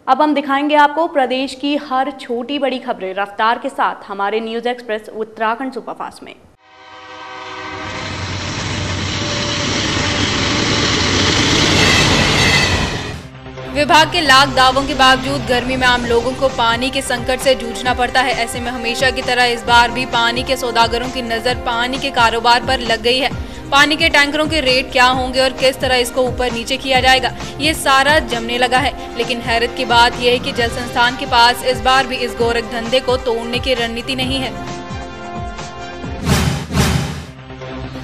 अब हम दिखाएंगे आपको प्रदेश की हर छोटी बड़ी खबरें रफ्तार के साथ हमारे न्यूज एक्सप्रेस उत्तराखंड सुपरफास्ट में। विभाग के लाख दावों के बावजूद गर्मी में आम लोगों को पानी के संकट से जूझना पड़ता है। ऐसे में हमेशा की तरह इस बार भी पानी के सौदागरों की नजर पानी के कारोबार पर लग गई है। पानी के टैंकरों के रेट क्या होंगे और किस तरह इसको ऊपर नीचे किया जाएगा, ये सारा जमने लगा है। लेकिन हैरत की बात यह है कि जल संस्थान के पास इस बार भी इस गोरख धंधे को तोड़ने की रणनीति नहीं है।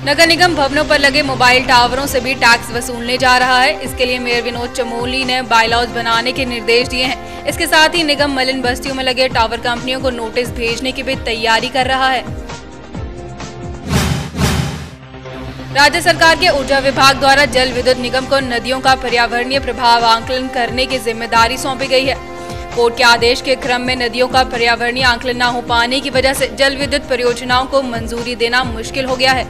नगर निगम भवनों पर लगे मोबाइल टावरों से भी टैक्स वसूलने जा रहा है। इसके लिए मेयर विनोद चमोली ने बायलॉज बनाने के निर्देश दिए हैं। इसके साथ ही निगम मलिन बस्तियों में लगे टावर कंपनियों को नोटिस भेजने की भी तैयारी कर रहा है। राज्य सरकार के ऊर्जा विभाग द्वारा जल विद्युत निगम को नदियों का पर्यावरणीय प्रभाव आकलन करने की जिम्मेदारी सौंपी गई है। कोर्ट के आदेश के क्रम में नदियों का पर्यावरणीय आकलन न हो पाने की वजह से जल विद्युत परियोजनाओं को मंजूरी देना मुश्किल हो गया है।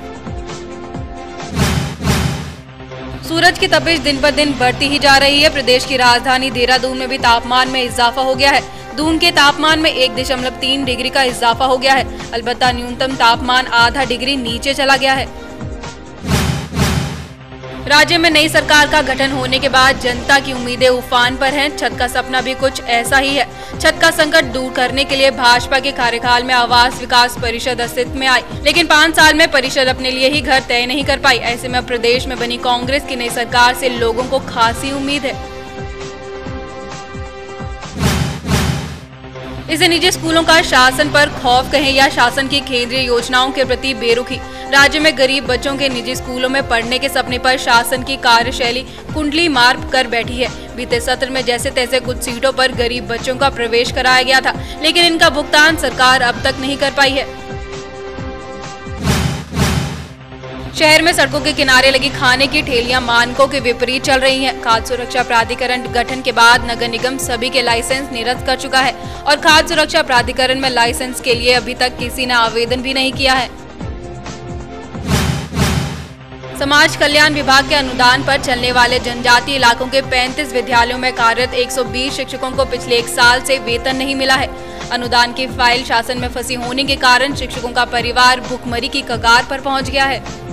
सूरज की तपिश दिन पर दिन बढ़ती ही जा रही है। प्रदेश की राजधानी देहरादून में भी तापमान में इजाफा हो गया है। दून के तापमान में 1.3 डिग्री का इजाफा हो गया है। अलबत्ता न्यूनतम तापमान आधा डिग्री नीचे चला गया है। राज्य में नई सरकार का गठन होने के बाद जनता की उम्मीदें उफान पर हैं। छत का सपना भी कुछ ऐसा ही है। छत का संकट दूर करने के लिए भाजपा के कार्यकाल में आवास विकास परिषद अस्तित्व में आई, लेकिन 5 साल में परिषद अपने लिए ही घर तय नहीं कर पाई। ऐसे में प्रदेश में बनी कांग्रेस की नई सरकार से लोगों को खासी उम्मीद है। इसे निजी स्कूलों का शासन पर खौफ कहें या शासन की केंद्रीय योजनाओं के प्रति बेरुखी, राज्य में गरीब बच्चों के निजी स्कूलों में पढ़ने के सपने पर शासन की कार्यशैली कुंडली मार कर बैठी है। बीते सत्र में जैसे तैसे कुछ सीटों पर गरीब बच्चों का प्रवेश कराया गया था, लेकिन इनका भुगतान सरकार अब तक नहीं कर पाई है। शहर में सड़कों के किनारे लगी खाने की ठेलियां मानकों के विपरीत चल रही हैं। खाद्य सुरक्षा प्राधिकरण गठन के बाद नगर निगम सभी के लाइसेंस निरस्त कर चुका है और खाद्य सुरक्षा प्राधिकरण में लाइसेंस के लिए अभी तक किसी ने आवेदन भी नहीं किया है। समाज कल्याण विभाग के अनुदान पर चलने वाले जनजातीय इलाकों के 35 विद्यालयों में कार्यरत 120 शिक्षकों को पिछले 1 साल से वेतन नहीं मिला है। अनुदान की फाइल शासन में फंसी होने के कारण शिक्षकों का परिवार भुखमरी की कगार पर पहुंच गया है।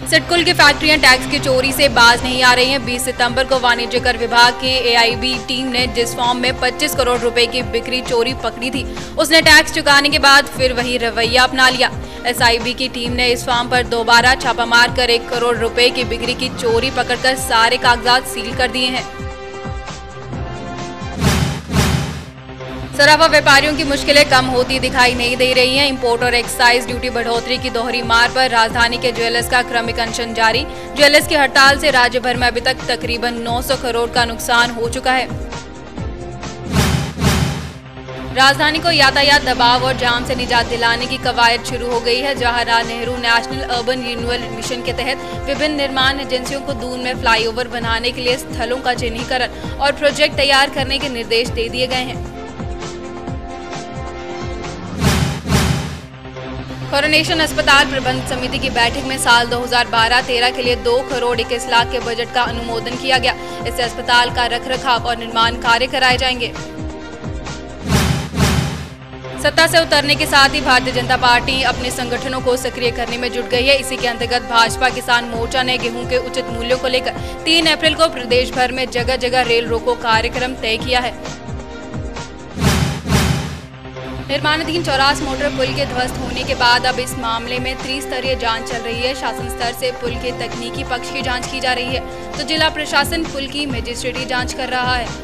सिडकुल की फैक्ट्रियां टैक्स की चोरी से बाज नहीं आ रही हैं। 20 सितंबर को वाणिज्य कर विभाग की AIB टीम ने जिस फॉर्म में 25 करोड़ रुपए की बिक्री चोरी पकड़ी थी, उसने टैक्स चुकाने के बाद फिर वही रवैया अपना लिया। SIB की टीम ने इस फॉर्म पर दोबारा छापा मारकर 1 करोड़ रुपए की बिक्री की चोरी पकड़कर सारे कागजात सील कर दिए हैं। सराफा व्यापारियों की मुश्किलें कम होती दिखाई नहीं दे रही हैं। इंपोर्ट और एक्साइज ड्यूटी बढ़ोतरी की दोहरी मार पर राजधानी के ज्वेलर्स का क्रमिक अनशन जारी। ज्वेलर्स की हड़ताल से राज्य भर में अभी तक तकरीबन 900 करोड़ का नुकसान हो चुका है। राजधानी को यातायात दबाव और जाम से निजात दिलाने की कवायद शुरू हो गई है। Jawaharlal Nehru national urban renewal mission के तहत विभिन्न निर्माण एजेंसियों को दून में फ्लाईओवर बनाने के लिए स्थलों का चिन्हीकरण और प्रोजेक्ट तैयार करने के निर्देश दे दिए गए हैं। कोरोनेशन अस्पताल प्रबंध समिति की बैठक में साल 2012-13 के लिए 2 करोड़ 21 लाख के बजट का अनुमोदन किया गया। इससे अस्पताल का रखरखाव और निर्माण कार्य कराए जाएंगे। सत्ता से उतरने के साथ ही भारतीय जनता पार्टी अपने संगठनों को सक्रिय करने में जुट गई है। इसी के अंतर्गत भाजपा किसान मोर्चा ने गेहूं के उचित मूल्यों को लेकर 3 अप्रैल को प्रदेश भर में जगह जगह रेल रोको कार्यक्रम तय किया है। निर्माणाधीन चौरास मोटर पुल के ध्वस्त होने के बाद अब इस मामले में त्रिस्तरीय जांच चल रही है। शासन स्तर से पुल के तकनीकी पक्ष की जांच की जा रही है, तो जिला प्रशासन पुल की मजिस्ट्रेटी जांच कर रहा है।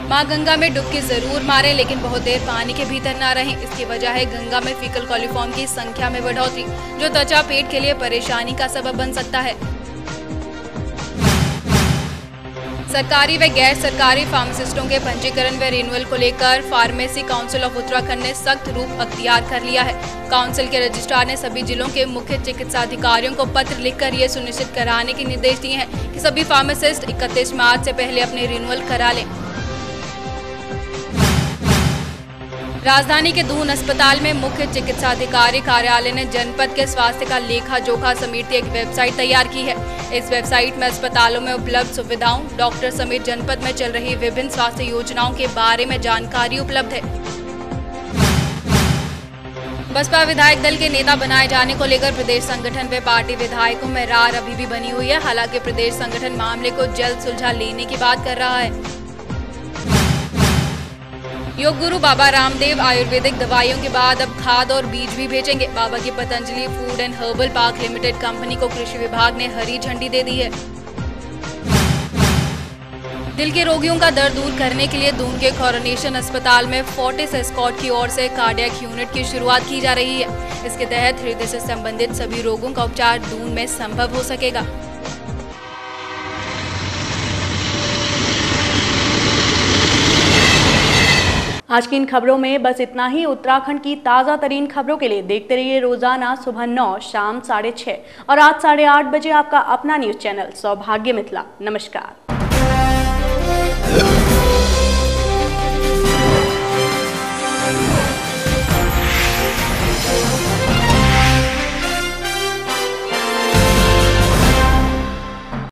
मां गंगा में डुबकी जरूर मारें, लेकिन बहुत देर पानी के भीतर न रहें। इसकी वजह है गंगा में फीकल कॉलीफॉर्म की संख्या में बढ़ोतरी, जो त्वचा पेट के लिए परेशानी का सबब बन सकता है। सरकारी व गैर सरकारी फार्मासिस्टों के पंजीकरण व रिन्यूअल को लेकर फार्मेसी काउंसिल ऑफ उत्तराखंड ने सख्त रूप अख्तियार कर लिया है। काउंसिल के रजिस्ट्रार ने सभी जिलों के मुख्य चिकित्सा अधिकारियों को पत्र लिखकर ये सुनिश्चित कराने के निर्देश दिए हैं कि सभी फार्मासिस्ट 31 मार्च से पहले अपने रिन्यूअल करा लें। राजधानी के दून अस्पताल में मुख्य चिकित्सा अधिकारी कार्यालय ने जनपद के स्वास्थ्य का लेखा जोखा समेत एक वेबसाइट तैयार की है। इस वेबसाइट में अस्पतालों में उपलब्ध सुविधाओं, डॉक्टर समेत जनपद में चल रही विभिन्न स्वास्थ्य योजनाओं के बारे में जानकारी उपलब्ध है। बसपा विधायक दल के नेता बनाए जाने को लेकर प्रदेश संगठन व पार्टी विधायकों में रार अभी भी बनी हुई है। हालांकि प्रदेश संगठन मामले को जल्द सुलझा लेने की बात कर रहा है। योग गुरु बाबा रामदेव आयुर्वेदिक दवाइयों के बाद अब खाद और बीज भी भेजेंगे। बाबा की Patanjali food and herbal park limited company को कृषि विभाग ने हरी झंडी दे दी है। दिल के रोगियों का दर्द दूर करने के लिए दून के कोरोनेशन अस्पताल में फोर्टिस एस्कॉर्ट की ओर से कार्डियक यूनिट की शुरुआत की जा रही है। इसके तहत हृदय से संबंधित सभी रोगों का उपचार दून में संभव हो सकेगा। आज की इन खबरों में बस इतना ही। उत्तराखंड की ताज़ा तरीन खबरों के लिए देखते रहिए रोजाना सुबह 9, शाम 6:30 और रात 8:30 बजे आपका अपना न्यूज चैनल सौभाग्य मिथिला। नमस्कार।